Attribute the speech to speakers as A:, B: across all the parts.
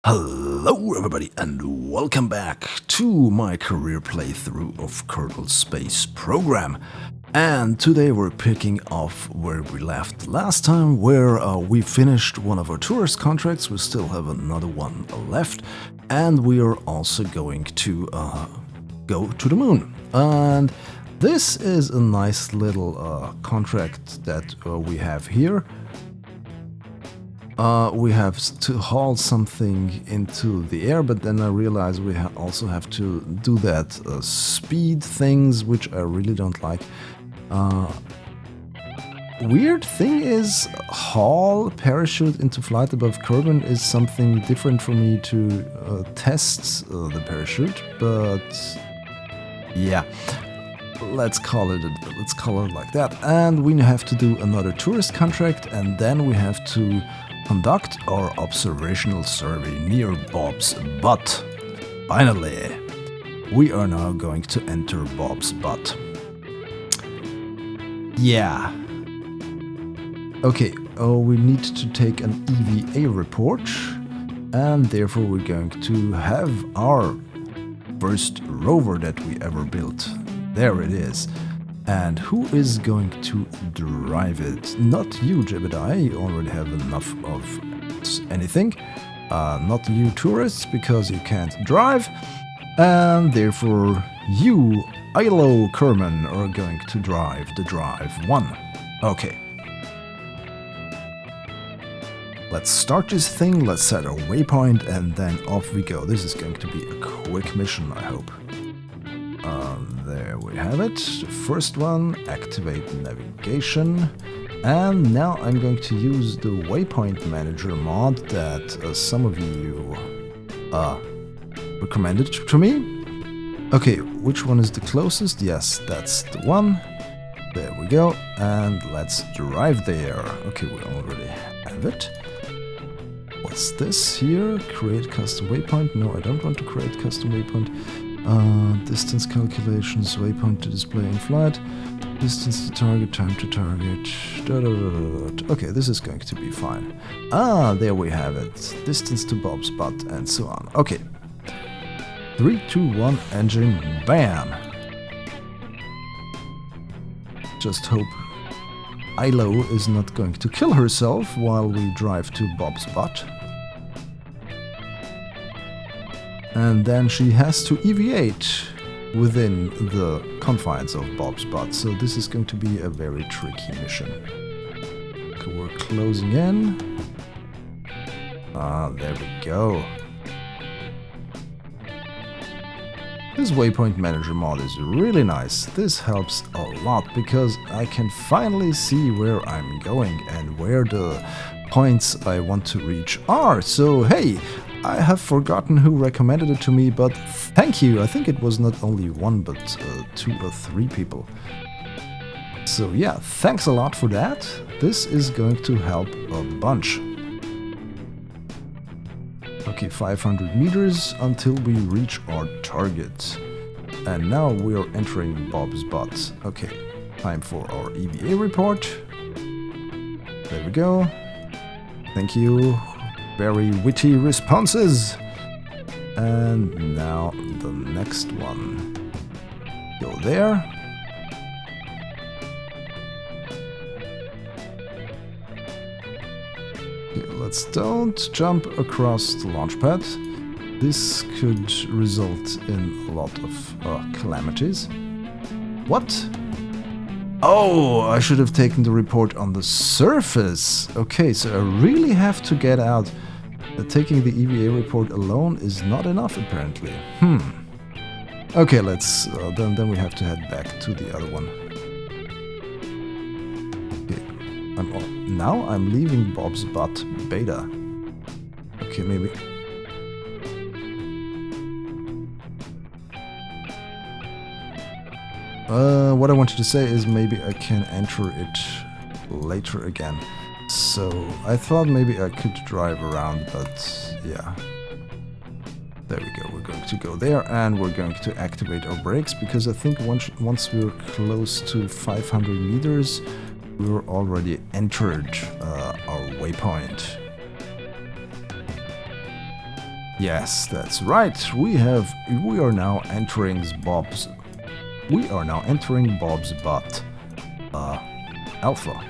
A: Hello everybody and welcome back to my career playthrough of Kerbal Space Program. And today we're picking off where we left last time, where we finished one of our tourist contracts. We still have another one left, and we are also going to go to the moon. And this is a nice little contract that we have here. We have to haul something into the air, but then I realize we also have to do that speed things, which I really don't like. Weird thing is, haul parachute into flight above Kerbal is something different for me to test the parachute, but yeah. Let's call it like that. And we have to do another tourist contract, and then we have to conduct our observational survey near Bob's Butte. Finally, we are now going to enter Bob's Butte. Yeah. Okay, we need to take an EVA report, and therefore we're going to have our first rover that we ever built. There it is. And who is going to drive it? Not you, Jebediah, you already have enough of anything. Not you tourists, because you can't drive. And therefore, you, Ilo Kerman, are going to drive the Drive 1. Okay. Let's start this thing, let's set our waypoint, and then off we go. This is going to be a quick mission, I hope. There we have it. First one, activate navigation. And now I'm going to use the waypoint manager mod that some of you recommended to me. Okay, which one is the closest? Yes, that's the one. There we go. And let's drive there. Okay, we already have it. What's this here? Create custom waypoint. No, I don't want to create custom waypoint. Distance calculations, waypoint to display in flight, distance to target, time to target. Okay, this is going to be fine. There we have it. Distance to Bob's Butte and so on. Okay. 3, 2, 1, engine, bam! Just hope Ilo is not going to kill herself while we drive to Bob's Butte. And then she has to eviate within the confines of Bob's Butte, so this is going to be a very tricky mission. Okay, we're closing in. There we go. This waypoint manager mod is really nice. This helps a lot because I can finally see where I'm going and where the points I want to reach are. So hey, I have forgotten who recommended it to me, but thank you. I think it was not only one, but 2 or 3 people. So yeah, thanks a lot for that. This is going to help a bunch. Okay, 500 meters until we reach our target. And now we are entering Bob's Butte. Okay, time for our EVA report. There we go. Thank you. Very witty responses. And now the next one. Go there. Okay, let's don't jump across the launch pad. This could result in a lot of calamities. What? Oh, I should have taken the report on the surface. Okay, so I really have to get out. Taking the EVA report alone is not enough, apparently. Okay, let's. Then we have to head back to the other one. Okay, now I'm leaving Bob's Butte beta. Okay, maybe. What I wanted to say is maybe I can enter it later again. So I thought maybe I could drive around, but yeah. There we go, we're going to go there and we're going to activate our brakes because I think once we're close to 500 meters, we're already entered our waypoint. Yes, that's right. We are now entering Bob's butt. Alpha.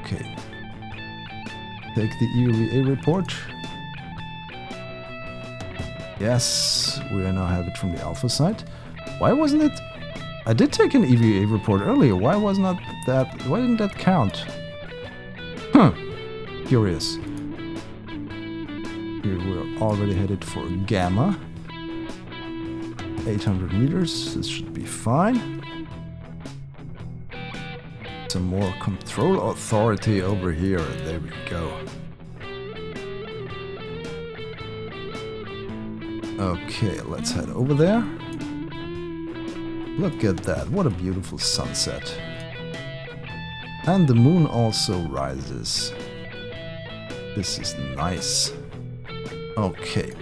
A: Okay. Take the EVA report. Yes, we now have it from the Alpha side. Why wasn't it? I did take an EVA report earlier. Why didn't that count? Curious. Here we're already headed for Gamma. 800 meters, this should be fine. Some more control authority over here, there we go. Okay, let's head over there. Look at that, what a beautiful sunset. And the moon also rises. This is nice. Okay.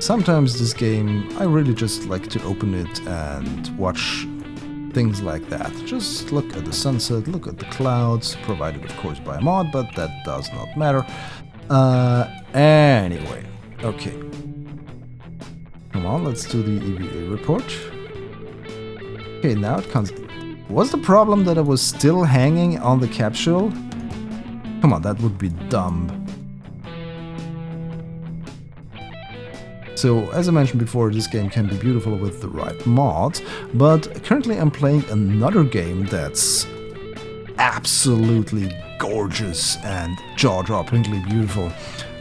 A: Sometimes this game, I really just like to open it and watch things like that. Just look at the sunset, look at the clouds, provided of course by a mod, but that does not matter. Anyway, okay. Come on, let's do the EVA report. Okay, now it comes. Was the problem that I was still hanging on the capsule? Come on, that would be dumb. So, as I mentioned before, this game can be beautiful with the right mods, but currently I'm playing another game that's absolutely gorgeous and jaw-droppingly beautiful.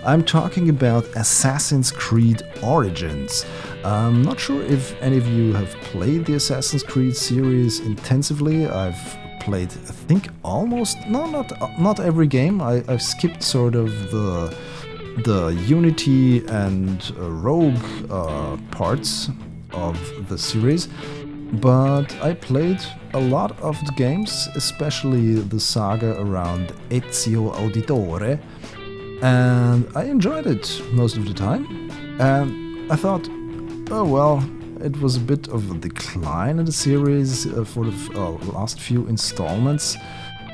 A: I'm talking about Assassin's Creed Origins. I'm not sure if any of you have played the Assassin's Creed series intensively. I've played, I think, almost, not every game. I've skipped sort of the Unity and Rogue parts of the series, but I played a lot of the games, especially the saga around Ezio Auditore, and I enjoyed it most of the time. And I thought, oh well, it was a bit of a decline in the series for the last few installments,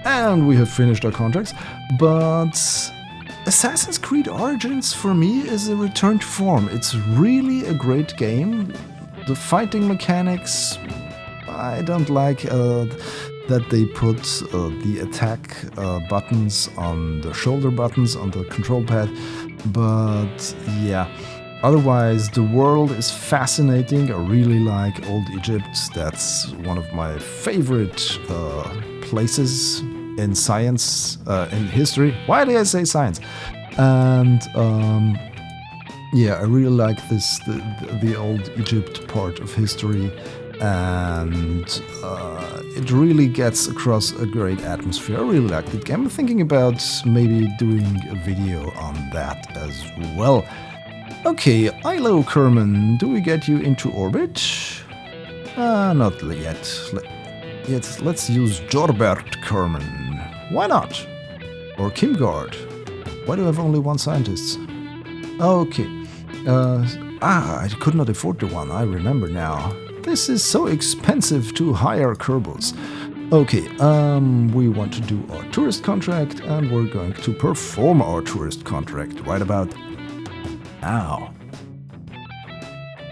A: and we have finished our contracts, but Assassin's Creed Origins for me is a return to form. It's really a great game. The fighting mechanics, I don't like that they put the attack buttons on the shoulder buttons on the control pad, but yeah. Otherwise, the world is fascinating. I really like Old Egypt. That's one of my favorite places in science, in history. Why did I say science? And yeah, I really like the Old Egypt part of history, and it really gets across a great atmosphere. I really like that game. I'm thinking about maybe doing a video on that as well. Okay, Ilo Kerman, do we get you into orbit? Not yet. Let's use Jorbert Kerman. Why not? Or Kimgard. Why do I have only one scientist? Okay. I could not afford the one, I remember now. This is so expensive to hire Kerbals. Okay, we want to do our tourist contract, and we're going to perform our tourist contract right about now.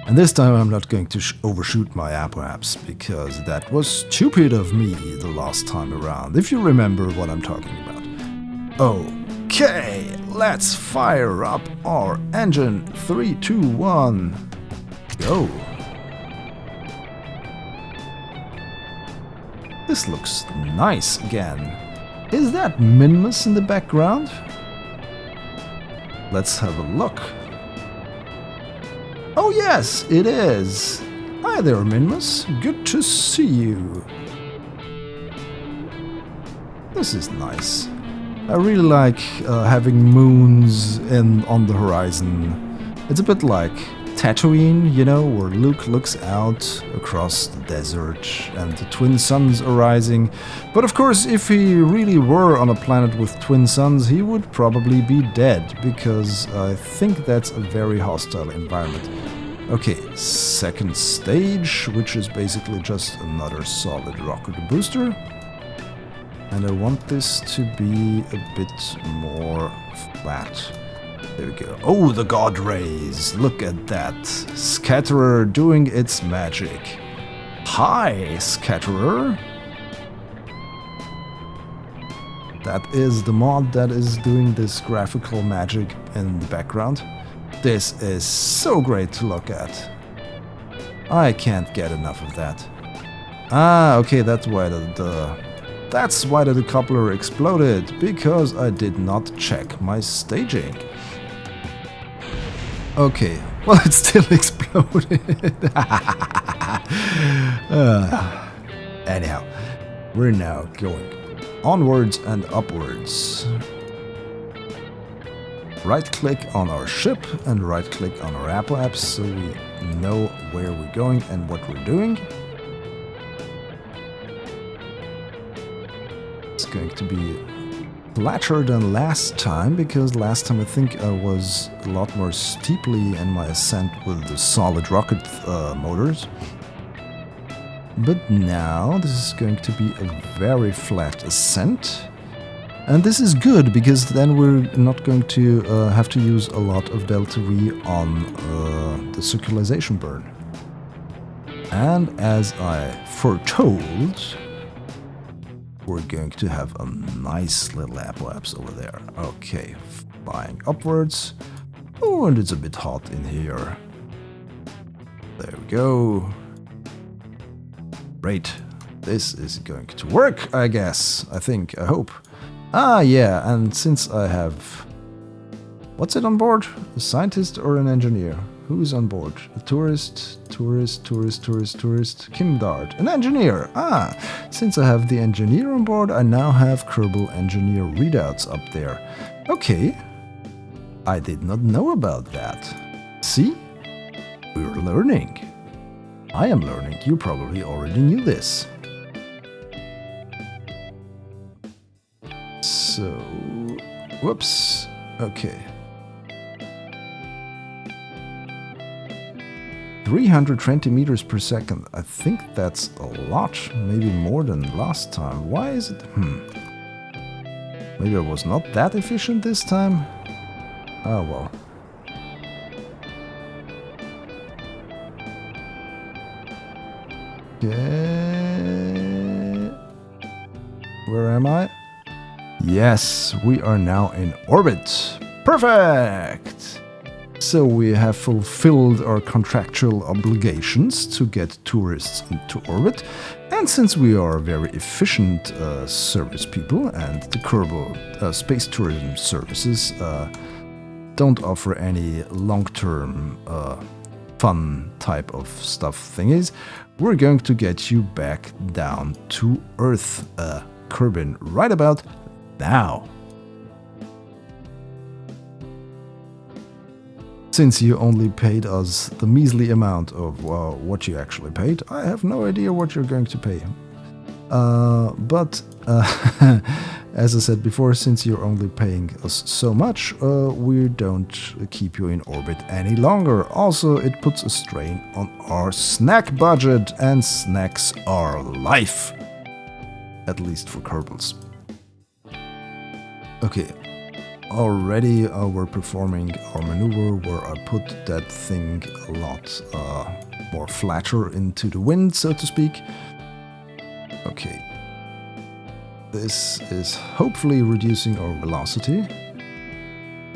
A: And this time I'm not going to overshoot my apoaps, because that was stupid of me the last time around, if you remember what I'm talking about. Okay, let's fire up our engine. 3, 2, 1, go. This looks nice again. Is that Minmus in the background? Let's have a look. Oh yes, it is! Hi there, Minmus. Good to see you. This is nice. I really like having moons on the horizon. It's a bit like Tatooine, you know, where Luke looks out across the desert and the twin suns are rising. But of course, if he really were on a planet with twin suns, he would probably be dead, because I think that's a very hostile environment. Okay, second stage, which is basically just another solid rocket booster. And I want this to be a bit more flat. There we go. Oh, the God Rays! Look at that. Scatterer doing its magic. Hi, Scatterer! That is the mod that is doing this graphical magic in the background. This is so great to look at. I can't get enough of that. Ah, okay, that's why the decoupler exploded, because I did not check my staging. Okay, well, it still exploded. Anyhow, we're now going onwards and upwards. Right-click on our ship and right-click on our apps so we know where we're going and what we're doing. It's going to be flatter than last time, because last time I think I was a lot more steeply in my ascent with the solid rocket motors. But now this is going to be a very flat ascent. And this is good, because then we're not going to have to use a lot of delta V on the circularization burn. And as I foretold, we're going to have a nice little apoapse over there. Okay, flying upwards. Oh, and it's a bit hot in here. There we go. Great. This is going to work, I guess. I think, I hope. Ah, yeah, and since I have... What's it on board? A scientist or an engineer? Who's on board? A tourist, Kim Dart. An engineer! Ah! Since I have the engineer on board, I now have Kerbal engineer readouts up there. Okay. I did not know about that. See? We're learning. I am learning. You probably already knew this. So... Whoops. Okay. 320 meters per second. I think that's a lot, maybe more than last time. Why is it? Maybe I was not that efficient this time? Oh well. Okay. Where am I? Yes, we are now in orbit. Perfect! So we have fulfilled our contractual obligations to get tourists into orbit, and since we are very efficient service people and the Kerbal Space Tourism Services don't offer any long-term fun type of stuff thingies, we're going to get you back down to Earth, Kerbin, right about now. Since you only paid us the measly amount of what you actually paid, I have no idea what you're going to pay. But as I said before, since you're only paying us so much, we don't keep you in orbit any longer. Also, it puts a strain on our snack budget, and snacks are life. At least for Kerbals. Okay. Already we're performing our maneuver where I put that thing a lot more flatter into the wind, so to speak. Okay. This is hopefully reducing our velocity,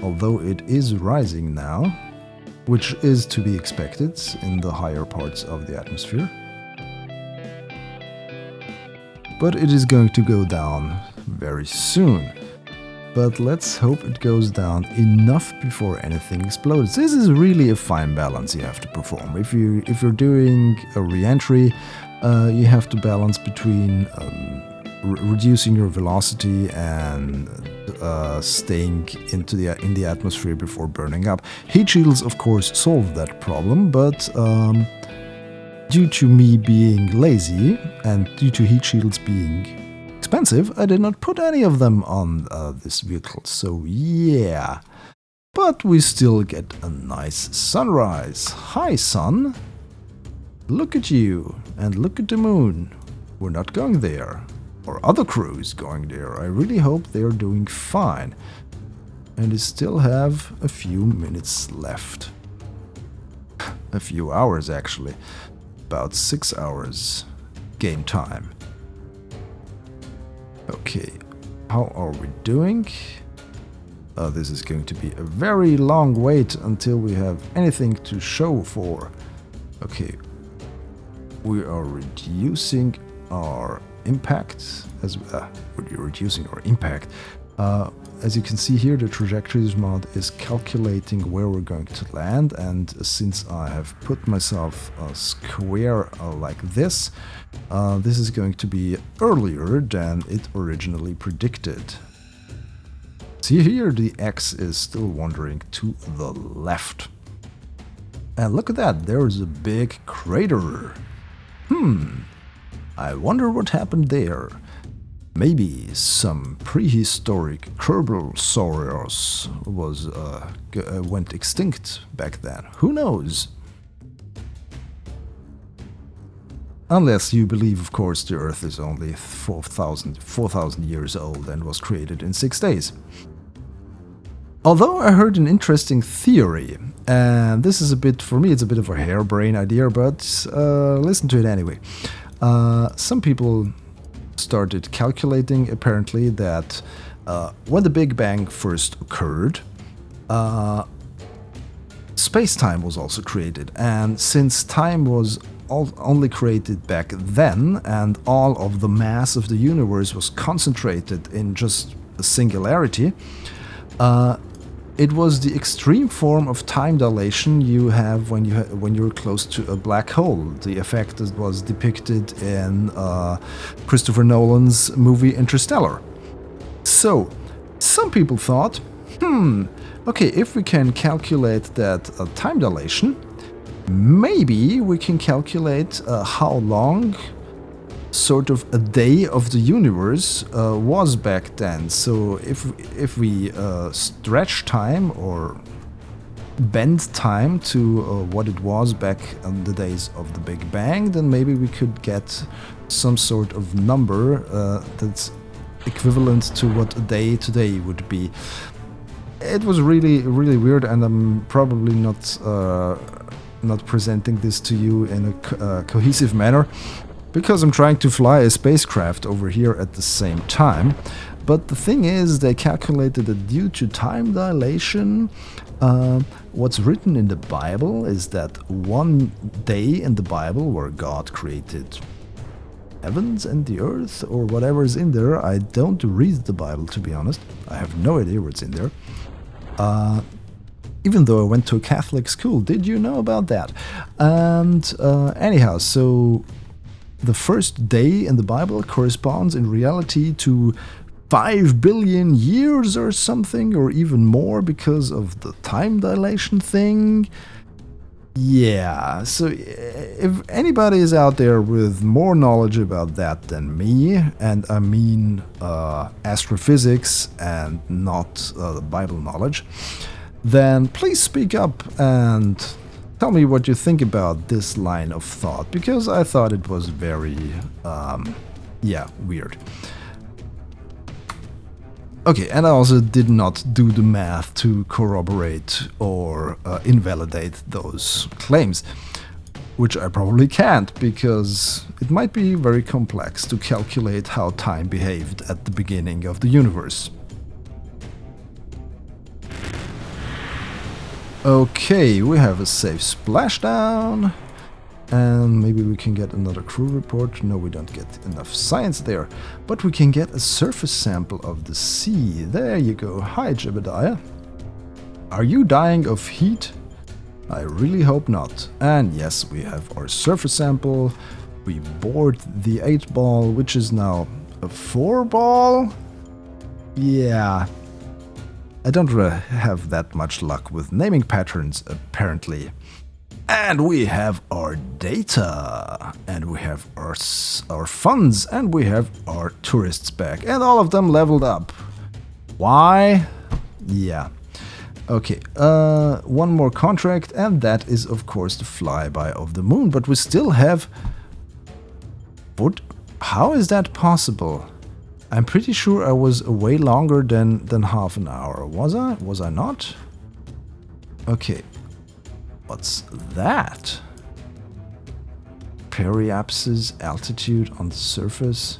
A: although it is rising now, which is to be expected in the higher parts of the atmosphere. But it is going to go down very soon. But let's hope it goes down enough before anything explodes. This is really a fine balance you have to perform. If you're doing a reentry, you have to balance between reducing your velocity and staying in the atmosphere before burning up. Heat shields, of course, solve that problem, but due to me being lazy and due to heat shields being expensive, I did not put any of them on this vehicle, so yeah. But we still get a nice sunrise. Hi, sun. Look at you, and look at the moon. We're not going there. Or other crews going there. I really hope they're doing fine. and we still have a few minutes left. A few hours actually. About 6 hours game time. Okay, how are we doing? This is going to be a very long wait until we have anything to show for. Okay, we are reducing our impact as we're reducing our impact. As you can see here, the trajectories mod is calculating where we're going to land, and since I have put myself a square like this, this is going to be earlier than it originally predicted. See here, the X is still wandering to the left. And look at that, there's a big crater. I wonder what happened there. Maybe some prehistoric Kerbal Saurus went extinct back then. Who knows? Unless you believe, of course, the Earth is only 4,000 years old and was created in 6 days. Although I heard an interesting theory, and this is a bit, for me, it's a bit of a harebrained idea, but listen to it anyway. Some people started calculating, apparently, that when the Big Bang first occurred, space-time was also created, and since time was only created back then, and all of the mass of the universe was concentrated in just a singularity, it was the extreme form of time dilation you have when you're close to a black hole. The effect that was depicted in Christopher Nolan's movie Interstellar. So, some people thought, okay, if we can calculate that time dilation, maybe we can calculate how long sort of a day of the universe was back then. So if we stretch time or bend time to what it was back in the days of the Big Bang, then maybe we could get some sort of number that's equivalent to what a day today would be. It was really, really weird, and I'm probably not presenting this to you in a cohesive manner, because I'm trying to fly a spacecraft over here at the same time. But the thing is, they calculated that due to time dilation, what's written in the Bible is that one day in the Bible where God created heavens and the earth, or whatever is in there. I don't read the Bible, to be honest. I have no idea what's in there. Even though I went to a Catholic school. Did you know about that? And anyhow, so the first day in the Bible corresponds in reality to 5 billion years or something, or even more, because of the time dilation thing. Yeah, so if anybody is out there with more knowledge about that than me, and I mean astrophysics and not Bible knowledge, then please speak up and tell me what you think about this line of thought, because I thought it was very, weird. Okay, and I also did not do the math to corroborate or invalidate those claims, which I probably can't, because it might be very complex to calculate how time behaved at the beginning of the universe. Okay, we have a safe splashdown, and maybe we can get another crew report. No, we don't get enough science there, but we can get a surface sample of the sea. There you go. Hi, Jebediah. Are you dying of heat? I really hope not. And yes, we have our surface sample. We bored the 8-ball, which is now a 4-ball. Yeah. I don't really have that much luck with naming patterns, apparently. And we have our data, and we have our funds, and we have our tourists back, and all of them leveled up. Why? Yeah. Okay, one more contract, and that is, of course, the flyby of the moon, but we still have... What? How is that possible? I'm pretty sure I was away longer than half an hour. Was I? Was I not? Okay. What's that? Periapsis altitude on the surface.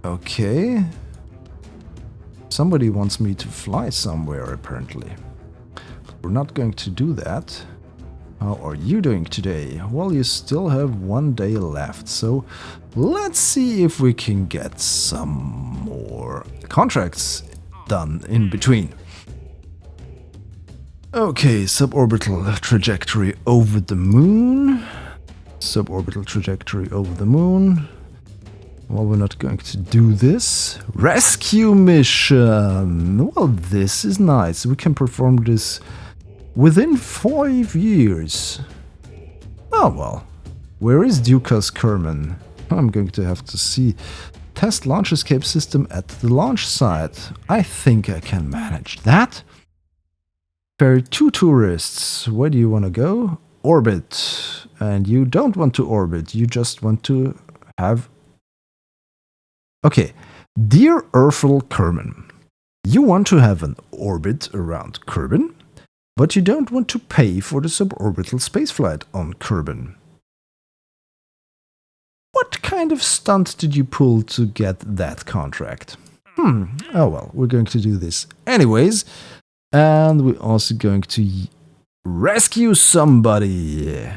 A: Okay. Somebody wants me to fly somewhere, apparently. But we're not going to do that. How are you doing today? Well, you still have 1 day left, so let's see if we can get some more contracts done in between. Okay, suborbital trajectory over the moon. Suborbital trajectory over the moon. Well, we're not going to do this. Rescue mission! Well, this is nice. We can perform this within 5 years. Oh, well. Where is Dukas Kerman? I'm going to have to see. Test launch escape system at the launch site. I think I can manage that. Ferry 2 tourists. Where do you want to go? Orbit. And you don't want to orbit. You just want to have... Okay. Dear Urfel Kerman, you want to have an orbit around Kerbin, but you don't want to pay for the suborbital spaceflight on Kerbin. What kind of stunt did you pull to get that contract? Oh well, we're going to do this anyways. And we're also going to rescue somebody.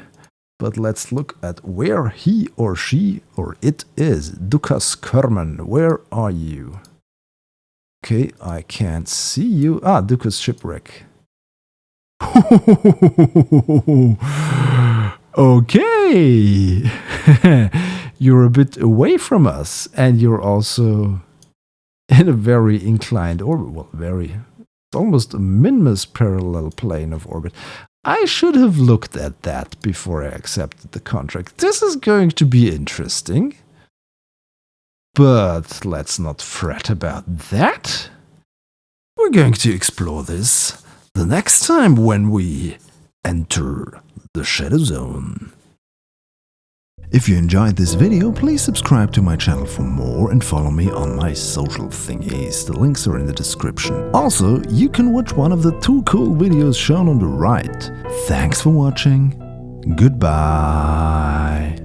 A: But let's look at where he or she or it is. Dukas Kerman, where are you? Okay, I can't see you. Ah, Dukas Shipwreck. Okay. You're a bit away from us, and you're also in a very inclined orbit. Well, it's almost a minus parallel plane of orbit. I should have looked at that before I accepted the contract. This is going to be interesting. But let's not fret about that. We're going to explore this the next time when we enter the ShadowZone. If you enjoyed this video, please subscribe to my channel for more and follow me on my social thingies. The links are in the description. Also, you can watch one of the 2 cool videos shown on the right. Thanks for watching. Goodbye.